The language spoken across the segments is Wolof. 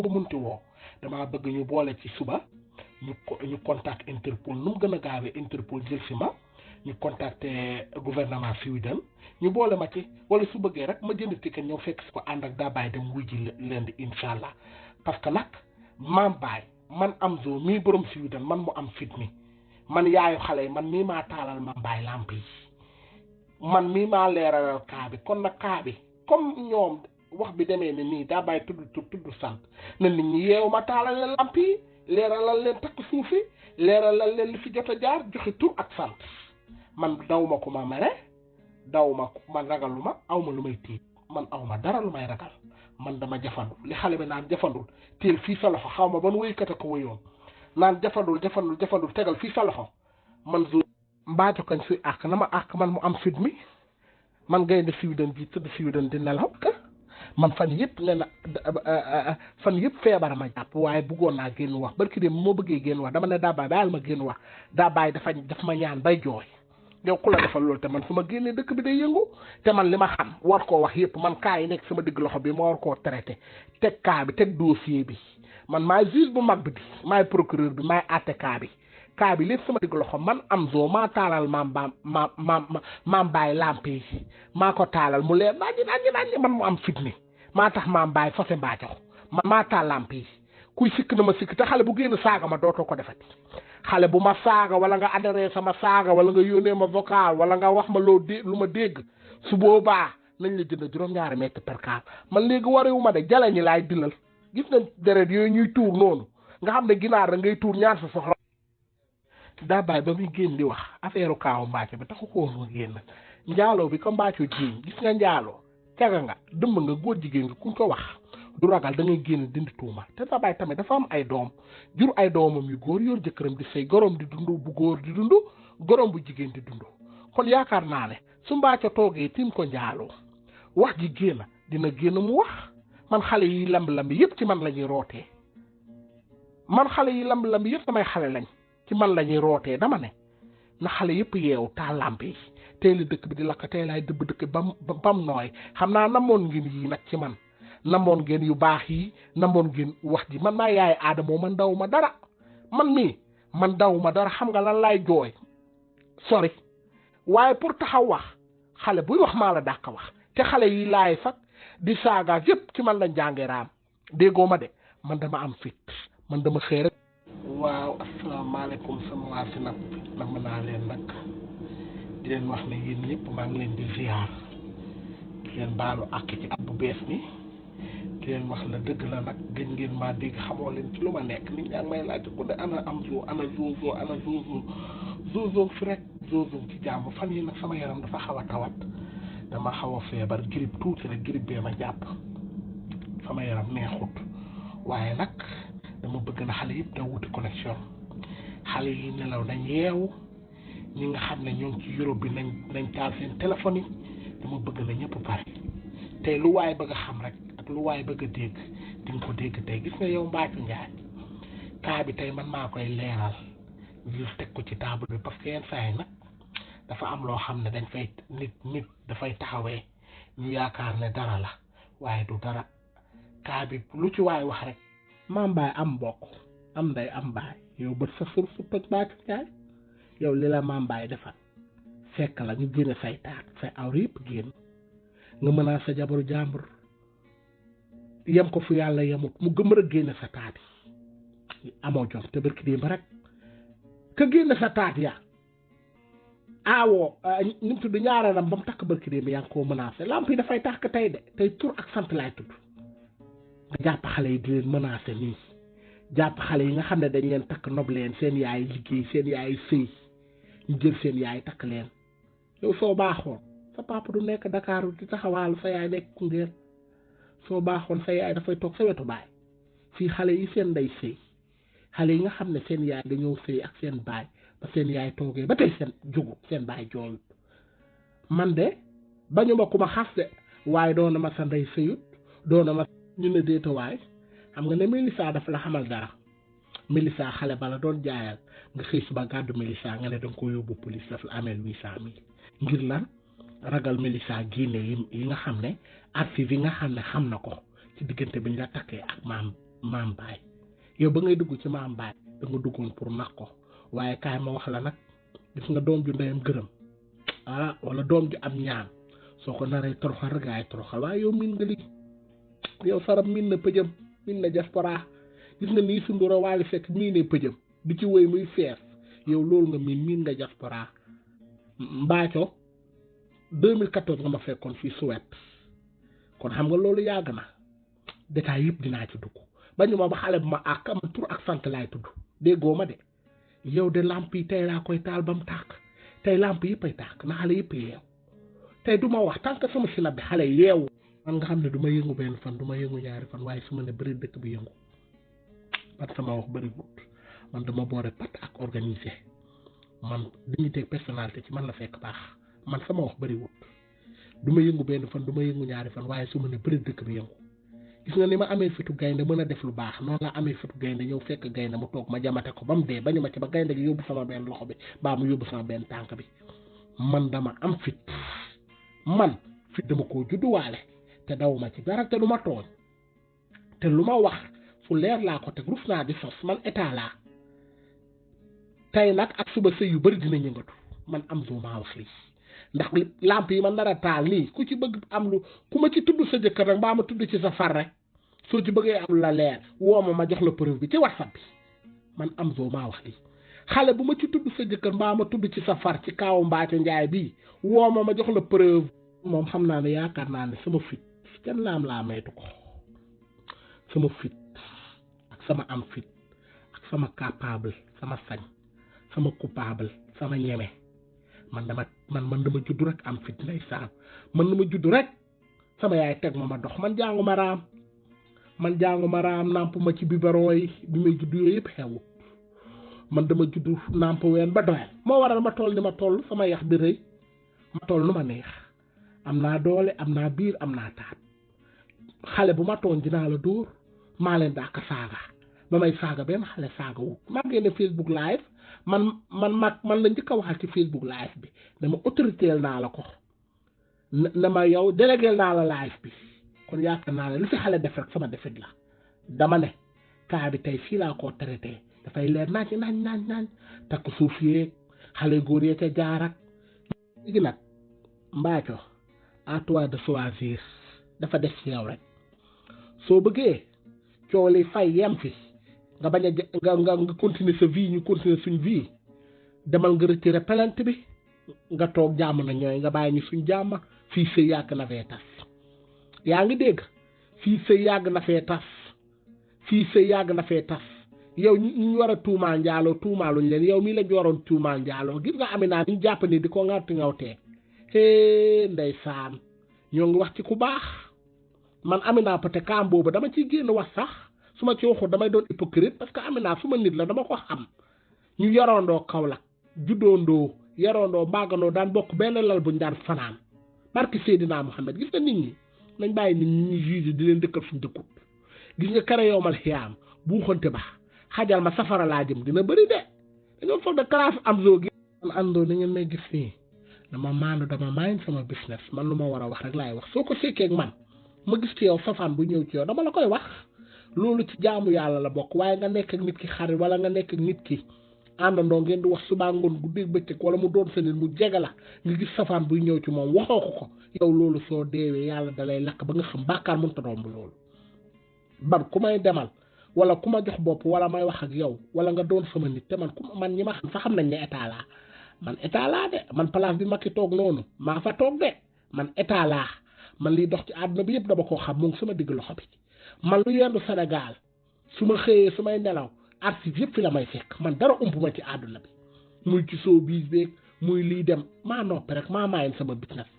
ko munti woo damaa bëgg ñu boole ci suba ñu contact Interpol nu mu gën a gaawee Interpol jël si ma ñu contacter gouvernement Sweden ñu boole ma ci wala su bëggee rek ma jënd ticket ñëw fekk si ko ànd ak daa bàyyi dem wuy ji lundi incha allah parce que nag maam baay man am zo mii borom Sweden man mu am fit mi man yaayu xale yi man mii maa taalal maam baay lamp yi man mii maa leeralal kaa bi kon nag kaa bi comme ñoom wax bi demee ne nii daa bàyyi tudd sant na nit ñi yeewu ma taalal leen lamp yi leeralal leen takk suufi leeralal leen li fi jot a jaar joxe tur ak sant man daw ma ko ma mere daw ma man ragalu ma aw ma lu may tiit man aw ma dara lu may ragal man dama jafandu li xale bi naan jafandul teel fii sa loxo xaw ma ban wéykat a ko wéyoon naan jafandul tegal fii sa loxo man zo mbaajo kañ suy àq na ma àq man mu am fit mi man gaynde Sweden ji tëdd Sweden di nelaw man fan yëpp ne na fan yëpp feebar ma jàpp waaye bëggoon naa génn wax barki dem moo bëggee génn wax dama ne daa bàyyi ma génn wax daa bàyyi daf ma ñaan bay jooy yow ku la defal loolu te man su ma génnee dëkk bi day yëngu te man li ma xam war koo wax yëpp man kaa yi nekk sama digg loxo bi ma war koo traité teg kaa bi teg dossier bi man maay juge bu mag bi maay procureur bi maay àtte kaa bi lépp sama digg loxo man am zo maa taalal maam baay lamp yi maa ko taalal mu leer naññi man mu am fit mi maa tax maam baay fase mbaajo man maa taal lamp yi kuy sikk na ma sikk te xale bu génn saaga ma dootoo ko defati xale bu ma saaga wala nga adhéré sama saaga wala nga yónnee ma vocal wala nga wax ma lu ma dégg su boobaa nañ la jënd juróom-ñaari mètre per car man léegi warewu ma de jala ñi laay dilal gis na deret yooyu ñuy tuur noonu nga xam ne ginaar da ngay tuur ñaar sa soxla daa bàyyi ba muy génn di wax affaire kaawu Mbacke bi taxu ko woon génn njaaloo bi ko Mbacke jiiñ gis nga njaaloo caga nga dëmb nga góor jigéen nga kuñ ko wax du ragal da ngay génn dindi tuuma te daa bàyyi tamit dafa am ay doom jur ay doomam yu góor yor jëkkëram di sëy gorom di dund bu góor di dund gorom bu jigéen di dund kon yaakaar naa ne su Mbacke toogee tiim ko njaaloo wax ji génn dina génn mu wax man xale yi lamb-lamb yëpp ci man la ñuy rootee man xale yi lamb-lamb yëpp samay xale lañ ci man la ñuy rootee dama ne na xale yëpp yeewu taal lamp yi tey la dëkk bi di lakk tey laay dëbb dëkk bam nooy xam naa namoon ngeen yii nag ci man namoon ngeen yu baax yi namoon ngeen wax ji man maa yaay aadamoo man daw ma dara man daw ma dara xam nga lan laay jooy sori waaye pour taxaw wax xale buy wax maa la dàq wax te xale yi laay fag di saagaak yëpp ci man lañ jàngee raam déggoo ma de man dama am fit man dama xëy rek waaw asalaamaaleykum sama waa si nag nam naa leen nag di leen wax ne yéen ñëpp maa ngi leen di ziar di leen baalu àq ci at bu bees ni di leen wax la dëgg la nag gën ngeen maa dégg xamoo leen ci lu ma nekk nit ñaa ngi may laaj ku ne ana am zo ana zozo fi rek zozo ci jàmm fan yi nag sama yaram dafa xaw a tawat dama xaw a feebar grippe tuuti rek grippe bee ma jàpp sama yaram neexut waaye nag dama bëgg na xale yëpp da wuti connexion xale yi nelaw nañ yeewu ñi nga xam ne ñoo ngi ci Europe bi nañ taal seen téléphone yi dama bëgg na ñëpp pare tey lu waay bëgg a xam rek ak lu waay bëgg a dégg di nga ko dégg tey gis nga yow Mbacke Ndiaye kaa bi tey man maa koy leeral juste teg ko ci table bi parce que yenn saa yi nag dafa am loo xam ne dañ fay nit dafay taxawee ñu yaakaar ne dara la waaye du dara kaa bi lu ci waay wax rek maam baay am mbokk am nday am baay yow bët sa sur su toj Mbacke Ndiaye yow li la maam baay defal fekk la ñu génne say taat say awra yëpp génn nga mën a sa jabaru jàmbur yem ko fu yàlla yemut mu gëm a génne sa taat yi amoo jom te barki démb rek ka génne sa taat ya aawoo ñu tudd ñaareelam ba mu takk barki démb yaa ngi koo menacé lamp yi dafay tàkk tey de tey tur ak sant laay tudd nga jàpp xale yi di leen menacé nii jàpp xale yi nga xam ne dañ leen takk nob leen seen yaay liggéey seen yaay sëy ñu jël seen yaay takk leen yow soo baaxoon sa papa du nekk Dakar di taxawaalu sa yaay nekk Koungheul soo baaxoon sa yaay dafay toog sa wetu baay fii xale yi seen ndey sëy xale yi nga xam ne seen yaay dañoo sëy ak seen baay ba seen yaay toogee ba tey seen jugu seen baay jooyut man de bañu ma ku ma xas de waaye doon na ma sa ndey sëyut doon na ma ñu ne déetawaay xam nga ne Mélissa dafa la xamal dara Mélissa xale bala doon jaayal nga xëy suba gàddu Mélissa nga ne danga ko yóbbu police daf la ameel 800,000 ngir lan ragal Mélissa génne yi nga xam ne archive yi nga xam ne xam na ko ci diggante bi ñu la takkee ak maam baay yow ba ngay dugg ci maam baay da nga duggoon pour nax ko waaye kaay ma wax la nag gis nga doom ju ndeyam gërëm wala doom ju am ñaan soo ko naree toroxal rek gaay toroxal waaye yow min nga li yow sarab min na pëjëm min na diaspora gis nga nii sundura waali fekk mii ne pëjëm di ci wéy muy fees yow loolu nga min nga diaspora mbaaco 2014 nga ma fekkoon fii Suède kon xam nga loolu yàgg na détail yëpp dinaa ci dugg bañu ma ba xale bu ma àkk am tur ak sant laay tudd déggoo ma de yow de lamp yi tey laa koy taal ba mu tàkk tey lamp yëpp ay tàkk na xale yëpp yeew tey du ma wax tant que sama sinab bi xale yeewu man nga xam ne du ma yëngu benn fan du ma yëngu ñaari fan waaye su ma ne bëri dëkk bi yëngu man sama wax bëri wut man dama boore pat ak organisé man dignité personnalité ci man la fekk baax man sama wax bëri wut du ma yëngu benn fan du ma yëngu ñaari fan waaye su ma ne bëri dëkk bi yëngu gis nga ni ma amee fitu gaynde mën a def lu baax noonu laa amee fitu gaynde ñëw fekk gaynde mu toog ma jamate ko ba mu dee bañu ma ci ba gaynde gi yóbbu sama benn loxo bi baa mu yóbbu sama benn tànk bi man dama am fit dama koo judduwaale te dawuma ci dara te du ma tooñ te lu ma wax fu leer laa ko teg ruf naa di sos man état laa tey nag ak suba sëy yu bëri dina ñëngatu man am maa wax lii ndax lamp yi man dara taal nii ku ci bëgg am lu ku ma ci tudd sa jëkkër rek mbaa ma tudd ci sa far rek soo ci bëggee am la leer woo ma jox la preuve bi ci WhatsApp bi man am maa wax lii xale bu ma ci tudd sa jëkkër mbaa ma tudd ci sa far ci kaawu Mbaaco Njaay bii woo ma jox la preuve moom xam naa ne yaakaar naa ne sama fit kenn laa maytu ko sama fit ak sama am fit ak sama capable sama sañ sama coupable sama ñeme man dama judd rek am fit ndeysaan man dama judd rek sama yaay teg ma dox man jàngu ma raam nàmp ma ci biberon yi bi may judd yooyu yëpp xewut man dama judd nàmp ween ba doyal moo waral ma toll ni ma toll sama yax bi rëy ma toll nu ma neex am naa doole am naa biir am naa taat xale bu ma tooñ dinaa la dóor maa leen daaka saaga ba may saaga benn xale saaga wut maa ngi ne Facebook live man la njëkk a waxal ci Facebook live bi dama autorité naa la ko na ma yow délégué naa la live bi kon yaakaar naa ne lu fi xale def rek sama defit la dama ne kaa bi tey fii laa koo traité dafay leer naañ takk suuf yeeg xale góor yee ca jaarak léegi nag Mbaaco à toi de choisir dafa def ci yow rek soo bëggee coow li fay yem fi nga bañ a nga continuer sa vie ñu continuer suñ vie demal nga retirer plainte bi nga toog jàmm na ñooy nga bàyyi ñu suñ jàmm fii sëy yàgg na fee tas yaa ngi dégg fii sëy yàgg na fee tas yow ñu war a tuumaal njaaloo tuumaaluñ leen yow mii lañ waroon tuumaal njaaloo gis nga Amina ñu jàpp ni di ko ngawti ngawtee ndeysaan ñoo ngi wax ci ku baax man Amina peut-être kaam boobu dama ciy génn wax sax su ma ci waxul damay doon hypocrite parce que Amina su ma nit la dama ko xam ñu yarondoo Kaolack juddoondoo yarondoo mbaagandoo daan bokk benn lal buñ daan fanaan barki Seydina Muhammad gis nga nit ñi nañ bàyyi nit ñi juge di leen dëkkal suñ dëkkut gis nga kare yowmal xiyaam buuxante ba xajal ma safara laa jëm dina bëri de dañoo foog de classe am zoo gi man àndoo da ngeen may gis nii dama maandu dama maayin sama business man lu ma war a wax rek laay wax soo ko sekkee ak man ma gis ci yow safaan bu ñëw ci yow dama la koy wax loolu ci jaamu yàlla la bokk waaye nga nekk ak nit ki xarit wala nga nekk ak nit ki àndandoo ngeen di wax suba ngoon guddi bëccëg wala mu doon sa nit mu jege la nga gis safaan buy ñëw ci moom waxoo ko yow loolu soo deewee yàlla dalay lakk ba nga xam bàkkaar mënut a romb loolu ban ku may demal wala ku ma jox bopp wala may wax ak yow wala nga doon sama nit te man ñi ma xam sax xam nañ ne état laa man état laa de man place bi Macky toog noonu maa fa toog de man état laa man liy dox ci àdduna bi yëpp dama koo xam mu ngi sama digg loxo bi man lu yendu Sénégal su ma xëyee su may nelaw archive yëpp fi la may fekk man dara ump ma ci àdduna bi muy ci soo biis beeg muy lii dem maa noppi rek maa maayin sama business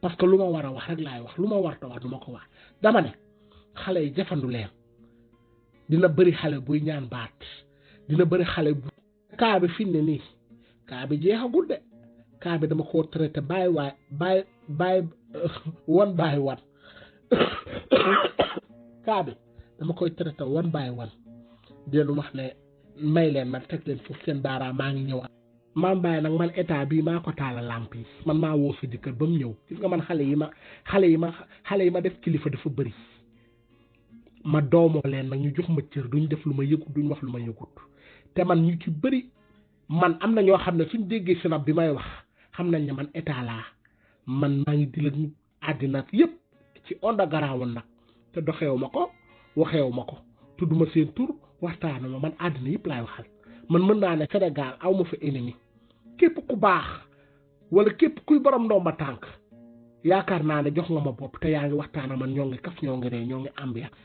parce que lu ma war a wax rek laay wax lu ma war a wax du ma ko wax dama ne xale yi jafandu leen dina bëri xale buy ñaan baat dina bëri xale bu kaa bi fi ne nii kaa bi jeexagul de kaa bi dama koo traité bàyyi one by one kaa bi dama koy traité one by one déenu wax ne may leen man teg leen foofu seen baaraam maa ngi ñëw maam bàyyi nag man état bii maa ko taala lamp yi man maa woo sa jëkkër ba mu ñëw gis nga man xale yi ma def kilifa dafa bëri ma doomoo leen nag ñu jox ma cër duñ def lu ma yëgut duñ wax lu ma yëgut te man ñu ci bëri man am na ñoo xam ne suñ déggee sinab bi may wax xam nañ ne man état laa man maa ngi di la ñu àddina yëpp ci onda garaawoon nag te doxeewu ma ko waxeewu ma ko tudduma seen tur waxtaana ma man àddina yëpp laay waxal man mën naa ne Sénégal aw ma fa ennemi képp ku baax wala képp kuy borom ndomba tànk yaakaar naa ne jox nga ma bopp te yaa ngi waxtaana man ñoo ngi kaf ñoo ngi rey ñoo ngi ambiance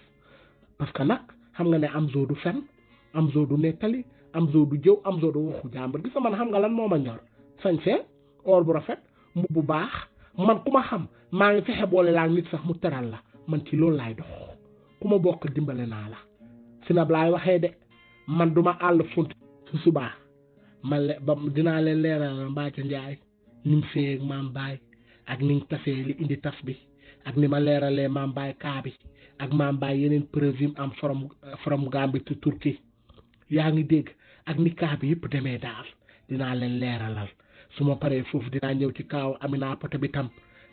parce que nag xam nga ne Amzo du fen Amzo du nettali Amzo du jëw Amzo du waxu jàmbur gis nga man xam nga lan moo ma ñor sañse or bu rafet mbubb bu baax man ku ma xam maa ngi fexe boole laa nit sax mu teral la man ci loolu laay dox ku ma bokk dimbale naa la sinab laay waxee de man duma àll funt su subaa ba dinaa leen leeral Mbathio Ndiaye ni mu fee ak maam Baye ak niñ tafee li indi taf bi ak ni ma leeralee maam Baye kaa bi ak maam Baye yeneen preuve yi am from Gambie te Turquie yaa ngi dégg ak ni kaa bi yëpp demee daal dinaa leen leeralal su ma paree foofu dinaa ñëw ci kaaw Amina Poté bi tam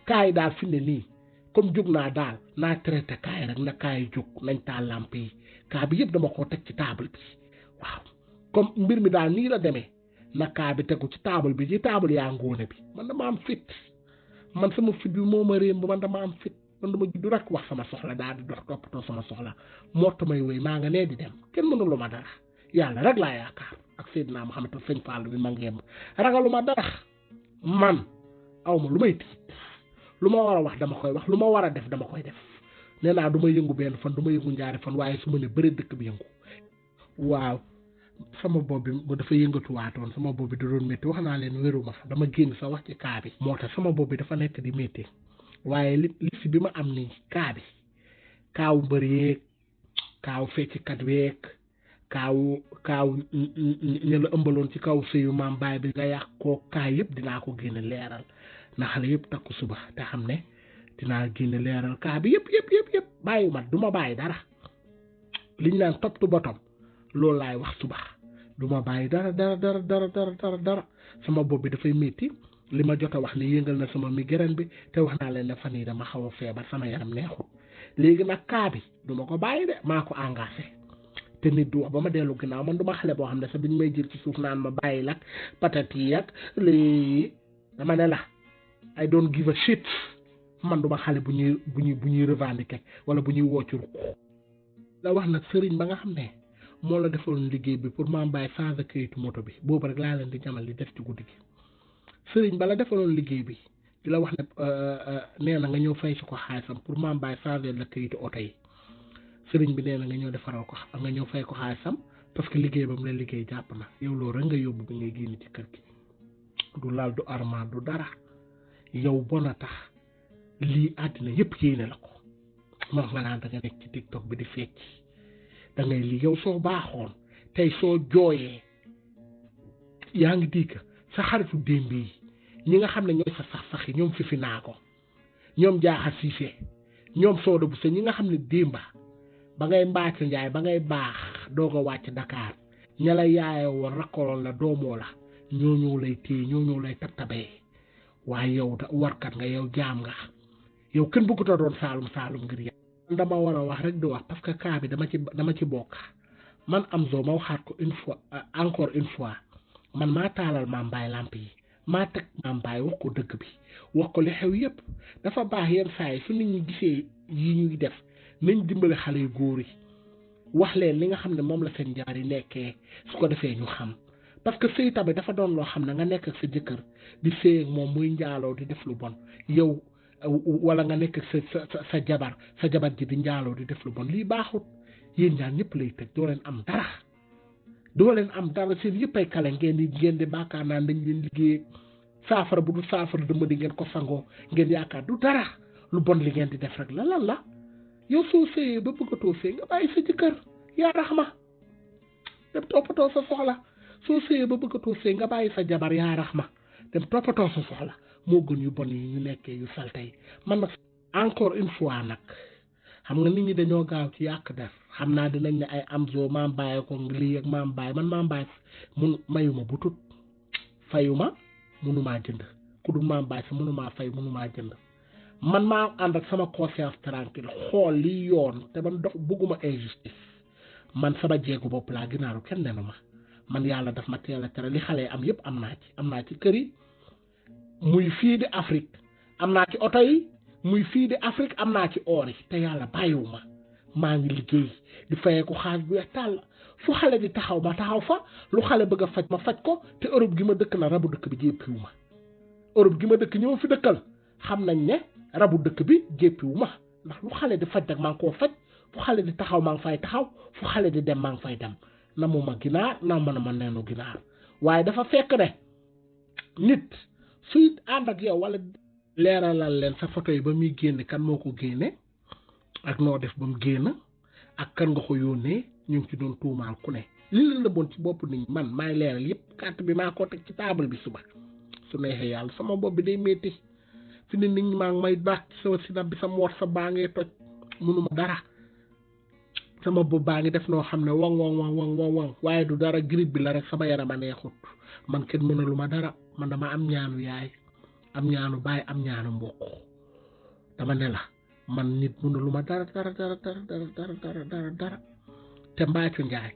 kaa yi daal fi ne nii comme jóg naa daal naa traité kaa yi rek na kaa yi jóg nañ taal lamp yi kaa bi yëpp dama koo teg ci table bi waaw comme mbir mi daal nii la demee na kaa bi tegu ci table bi ci table yaa ngóone bi man dama am fit man sama fit bi moo ma réem man dama am fit man dama juddu rek wax sama soxla daal di dox toppatoo sama soxla moo may wéy maa nga nee di dem kenn mënulu ma dara yàlla rek laa yaakaar ak Seydina Muhammad sëñ Fall bi ma ngeem ragalu ma dara man aw ma lu may tiit lu ma war a wax dama koy wax lu ma war a def dama koy def nee naa du ma yëngu benn fan du ma yëngu ñaari fan waaye su ma ne bëri dëkk bi yëngu waaw sama bopp bi dafa yëngatuwaatoon sama bopp bi da doon métti wax naa leen wéruma dama génn sa wax ci kaa bi moo tax sama bopp bi dafa nekk di métti waaye li si bi ma am nii kaa bi kaawu mbër yeeg kaawu fecckat yeeg kaawu ñu la ëmbaloon ci kaw sëyu maam Baye bi nga yàq koo kaa yëpp dinaa ko génne leeral na xale yëpp takku suba te xam ne dinaa génne leeral kaa bi yëpp bàyyi ma du ma bàyyi dara liñ naan top to bottom loolu laay wax suba du ma bàyyi dara sama bopp bi dafay métti li ma jot a wax ni yëngal na sama migraine bi te wax naa leen ne fan yii dama xaw a feebar sama yaram neexul léegi nag kaa bi du ma ko bàyyi de maa ko engagé te nit du wax ba ma dellu ginnaaw man du ma xale boo xam ne sax duñ may jël ci suuf naan ma bàyyi lak patati ak lii dama ne la I don't give a shit man du ma xale bu ñuy revendiquer wala bu ñuy woccul la wax nag sëriñ ba nga xam ne moo la defaloon liggéey bi pour maam Baye changer kayitu moto bi boobu rek laa leen di jamal di def ci guddi gi sëriñ ba la defaloon liggéey bi di la wax ne nee na nga ñëw fay si ko xaalisam pour maam Baye changer la kayitu oto yi sëriñ bi nee na nga ñëw defaral ko nga ñëw fay ko xaalisam parce que liggéey ba mu la liggéey jàpp na yow loolu rek nga yóbbu bi ngay génn ci kër gi du laal du armand du dara yow bon a tax lii àddina yëpp yéene la ko moom nga naan da nga nekk ci TikTok bi di fecc da ngay lii yow soo baaxoon tey soo jooyee yaa ngi dégg sa xaritu démb yi ñi nga xam ne ñooy sa sax yi ñoom fifi naa ko ñoom jaaxa siise ñoom sooda bu sa ñi nga xam ne démba ba ngay Mbathio Ndiaye ba ngay baax doog a wàcc Dakar ña la yaayoo woon rakkoloon la doomoo la ñoo lay téye ñoo lay tabtabee waaye yow da warkat nga yow jaam nga yow kenn bëggut a doon saalum ngir yàlla dama war a wax rek di wax parce que cas bi dama ci bokk man Amzo ma waxaat ko encore une fois man maa taalal maam Baye lamp yi maa teg maam Baye wax ko dëgg bi wax ko li xew yëpp dafa baax yenn saa yi su nit ñi gisee yi ñuy def nañ dimbale xale yu góor yi wax leen li nga xam ne moom la seen jaar yi nekkee su ko defee ñu xam parce que sëy tamit dafa doon loo xam ne nga nekk ak sa jëkkër di sëy ak moom muy njaaloo di def lu bon yow wala nga nekk ak sa jabar ji di njaaloo di def lu bon lii baaxut yéen ñaar ñëpp lay tëj doo leen am dara seen yëpp ay kale ngeen di bàkkaar naan dañ leen liggéey saafara bu du saafara dama di ngeen ko sangoo ngeen yaakaar du dara lu bon li ngeen di def rek la lan la yow soo sëyee ba bëggatoo sëy nga bàyyi sa jëkkër yaa raxma dem toppatoo sa soxla soo sëyee ba bëggatoo sëy nga bàyyi sa jabar yaa raxma dem toppatoo sa soxla moo gën yu bon yi ñu nekkee yu salte yi man nag encore une fois nag xam nga nit ñi dañoo gaaw ci yàq def xam naa dinañ ne ay Amzo maam Baye ko lii ak maam Baye man maam Baye mun mayuma bu tut fayuma munumaa jënd ku dul maam Baye sa munumaa fay munumaa jënd man maa ànd ak sama conscience tranquille xool li yoon te man dox bëgguma injustice man sama jéegu bopp laa ginaaru kenn nenu ma man yàlla daf ma teel a tere li xale yi am yëpp am naa ci kër yi muy fii di Afrique am naa ci oto yi muy fii di Afrique am naa ci or yi te yàlla bàyyiwu ma maa ngi liggéey di fayeeku xaaj bu weex tàll fu xale di taxaw ma taxaw fa lu xale bëgg a faj ma faj ko te Europe gi ma dëkk na rabu dëkk bi jéppiwu ma Europe gi ma dëkk ñi ma fi dëkkal xam nañ ne rabu dëkk bi jéppiwu ma ndax lu xale di faj nag maa ngi koo faj fu xale di taxaw maa ngi fay taxaw fu xale di dem maa ngi fay dem na mu ma ginaar na mën a ma neenu ginaar waaye dafa fekk ne nit suy ànd ak yow wala leeralal leen sa photo yi ba muy génne kan moo ko génne ak noo def ba mu génn ak kan nga ko yónnee ñu ngi ci doon tuumaal ku ne li la nëbboon ci bopp nit ñi man maay leeral yëpp carte bi maa ko teg ci table bi suba su neexee yàlla sama bopp bi day métti fi ne nit ñi maa ngi may baax ci sama sinab bi sama WhatsApp baa ngay toj mënuma dara sama bopp baa ngi def noo xam ne wang waaye du dara grippe bi la rek sama yaram a neexut man kenn mënalu ma dara man dama am ñaanu yaay am ñaanu baay am ñaanu mbokk dama ne la man nit mënalu ma dara te Mbathio Ndiaye